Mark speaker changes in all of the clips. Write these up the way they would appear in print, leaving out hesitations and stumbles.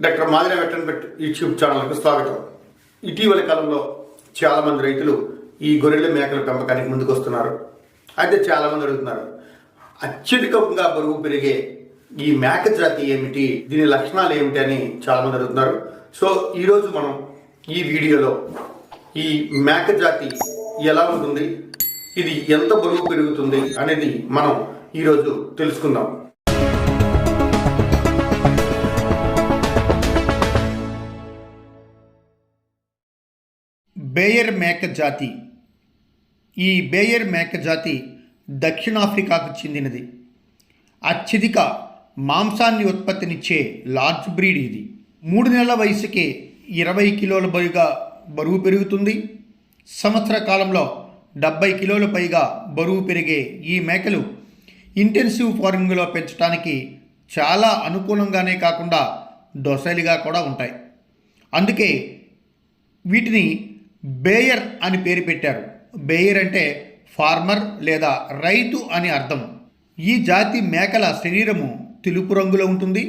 Speaker 1: Doctor మాదిర veterinary YouTube ఛానల్కు స్వాగతం. ఇటీవల కాలంలో చాలామంది రైతులు ఈ గొర్రెల మేకల పెంపకానికి ముందుకు వస్తున్నారు. అయితే చాలామంది అడుగుతున్నారు, అత్యధికంగా బరువు పెరిగే ఈ మేక జాతి ఏమిటి, దీని లక్షణాలు ఏమిటి అని చాలామంది అడుగుతున్నారు. సో ఈరోజు మనం ఈ వీడియోలో ఈ మేక జాతి ఎలా ఉంటుంది, ఇది ఎంత బరువు పెరుగుతుంది అనేది మనం ఈరోజు తెలుసుకుందాం. బేయర్ మేక జాతి. ఈ బేయర్ మేక జాతి దక్షిణాఫ్రికాకు చెందినది. అత్యధిక మాంసాన్ని ఉత్పత్తినిచ్చే లార్జ్ బ్రీడ్ ఇది. 3 నెలల వయసుకే 20 కిలోల బరువు పెరుగుతుంది. సంవత్సర కాలంలో 70 కిలోల పైగా బరువు పెరిగే ఈ మేకలు ఇంటెన్సివ్ ఫార్మింగ్లో పెంచడానికి చాలా అనుకూలంగానే కాకుండా దొసలిగా కూడా ఉంటాయి. అందుకే వీటిని బేయర్ అని పేరు పెట్టారు. బేయర్ అంటే ఫార్మర్ లేదా రైతు అని అర్థం. ఈ జాతి మేకల శరీరము తెలుపు రంగులో ఉంటుంది.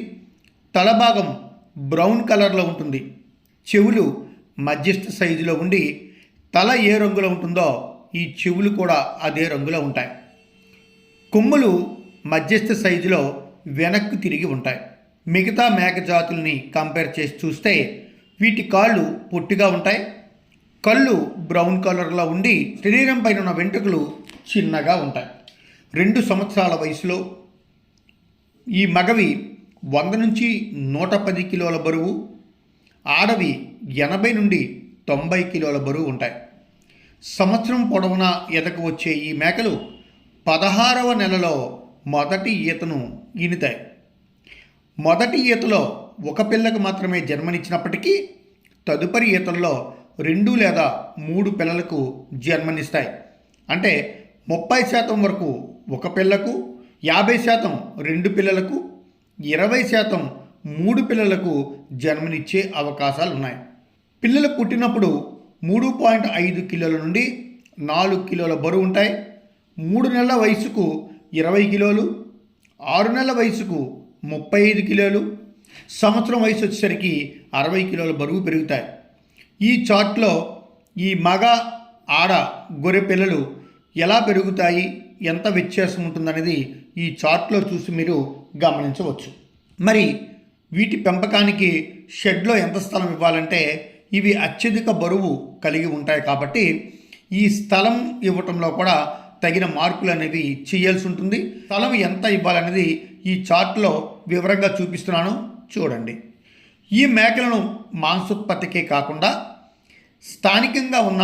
Speaker 1: తలభాగం బ్రౌన్ కలర్లో ఉంటుంది. చెవులు మధ్యస్థ సైజులో ఉండి తల ఏ రంగులో ఉంటుందో ఈ చెవులు కూడా అదే రంగులో ఉంటాయి. కొమ్ములు మధ్యస్థ సైజులో వెనక్కు తిరిగి ఉంటాయి. మిగతా మేక జాతుల్ని కంపేర్ చేసి చూస్తే వీటి కాళ్ళు పొట్టిగా ఉంటాయి. కళ్ళు బ్రౌన్ కలర్లో ఉండి శరీరం పైన ఉన్న వెంట్రుకలు చిన్నగా ఉంటాయి. 2 సంవత్సరాల వయసులో ఈ మగవి 100 నుంచి 110 కిలోల బరువు, ఆడవి 80 నుండి 90 కిలోల బరువు ఉంటాయి. సంవత్సరం పొడవునా ఈతకు వచ్చే ఈ మేకలు 16వ నెలలో మొదటి ఈతను ఈనుతాయి. మొదటి ఈతలో ఒక పిల్లకు మాత్రమే జన్మనిచ్చినప్పటికీ తదుపరి ఈతల్లో 2 లేదా 3 పిల్లలకు జన్మనిస్తాయి. అంటే 30% వరకు ఒక పిల్లకు, 50% 2 పిల్లలకు, 20% 3 పిల్లలకు జన్మనిచ్చే అవకాశాలు ఉన్నాయి. పిల్లలు పుట్టినప్పుడు 3.5 కిలోల నుండి 4 కిలోల బరువు ఉంటాయి. 3 నెలల వయసుకు 20 కిలోలు, 6 నెలల వయసుకు 35 కిలోలు, సంవత్సరం వయసు వచ్చేసరికి 60 కిలోల బరువు పెరుగుతాయి. ఈ చార్ట్లో ఈ మగ ఆడ గొర్రె పిల్లలు ఎలా పెరుగుతాయి, ఎంత వ్యత్యాసం ఉంటుందనేది ఈ చార్ట్లో చూసి మీరు గమనించవచ్చు. మరి వీటి పెంపకానికి షెడ్లో ఎంత స్థలం ఇవ్వాలంటే ఇవి అత్యధిక బరువు కలిగి ఉంటాయి కాబట్టి ఈ స్థలం ఇవ్వటంలో కూడా తగిన మార్పులు అనేవి చేయాల్సి ఉంటుంది. స్థలం ఎంత ఇవ్వాలనేది ఈ చార్ట్లో వివరంగా చూపిస్తున్నాను, చూడండి. ఈ మేకలను మాంసోత్పత్తికే కాకుండా స్థానికంగా ఉన్న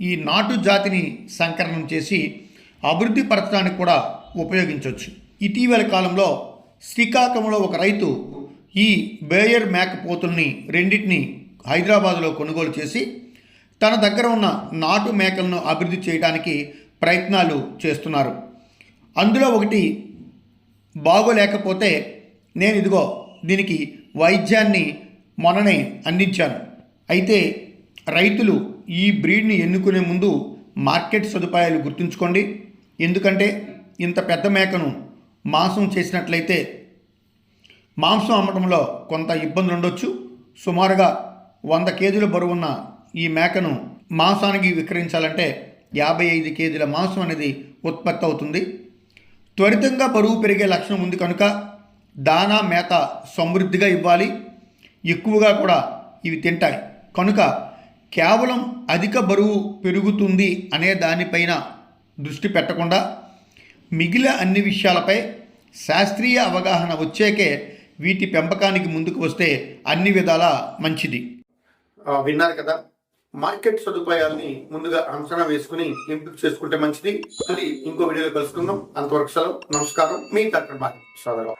Speaker 1: ఈ నాటు జాతిని సంకరణం చేసి అభివృద్ధి పరచడానికి కూడా ఉపయోగించవచ్చు. ఇటీవల కాలంలో శ్రీకాకుళంలో ఒక రైతు ఈ బేయర్ మేకపోతుల్ని రెండింటిని హైదరాబాదులో కొనుగోలు చేసి తన దగ్గర ఉన్న నాటు మేకలను అభివృద్ధి చేయడానికి ప్రయత్నాలు చేస్తున్నారు. అందులో ఒకటి బాగోలేకపోతే నేను ఇదిగో దీనికి వైద్యాన్ని మొన్ననే అందించాను. అయితే రైతులు ఈ బ్రీడ్ని ఎన్నుకునే ముందు మార్కెట్ సదుపాయాలు గుర్తుంచుకోండి. ఎందుకంటే ఇంత పెద్ద మేకను మాంసం చేసినట్లయితే మాంసం అమ్మడంలో కొంత ఇబ్బందులు ఉండొచ్చు. సుమారుగా 100 కేజీల బరువున్న ఈ మేకను మాంసానికి విక్రయించాలంటే 55 కేజీల మాంసం అనేది ఉత్పత్తి అవుతుంది. త్వరితంగా బరువు పెరిగే లక్షణం ఉంది కనుక దానా మేత సమృద్ధిగా ఇవ్వాలి. ఎక్కువగా కూడా ఇవి తింటాయి కనుక కేవలం అధిక బరువు పెరుగుతుంది అనే దానిపైన దృష్టి పెట్టకుండా మిగిలిన అన్ని విషయాలపై శాస్త్రీయ అవగాహన వచ్చాకే వీటి పెంపకానికి ముందుకు వస్తే అన్ని విధాలా మంచిది. విన్నారు కదా, మార్కెట్ సదుపాయాల్ని ముందుగా అంచనా వేసుకుని ఎంపిక చేసుకుంటే మంచిది. మళ్ళీ ఇంకో వీడియోలో కలుసుకుందాం. అంతవరకు సెలవు. నమస్కారం. మీ డాక్టర్ మాదిర.